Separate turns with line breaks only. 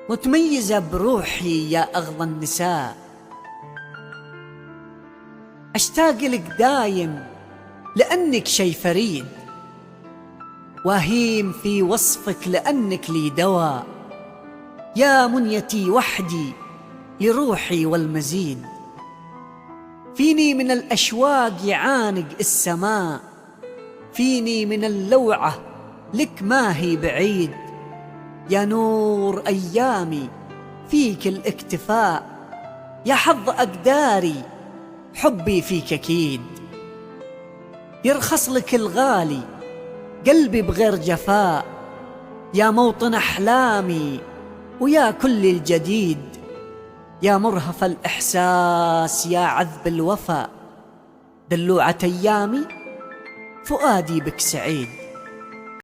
متميزة بروحي يا أغلى النساء، أشتاق لك دايم لأنك شي فريد، وأهيم في وصفك لأنك لي دواء، يا منيتي وحدي لروحي والمزيد. فيني من الأشواق يعانق السماء، فيني من اللوعة لك ما هي بعيد، يا نور أيامي فيك الاكتفاء، يا حظ أقداري حبي فيك أكيد. يرخص لك الغالي قلبي بغير جفاء، يا موطن أحلامي ويا كل الجديد، يا مرهف الإحساس يا عذب الوفا، دلوعة أيامي فؤادي بك سعيد.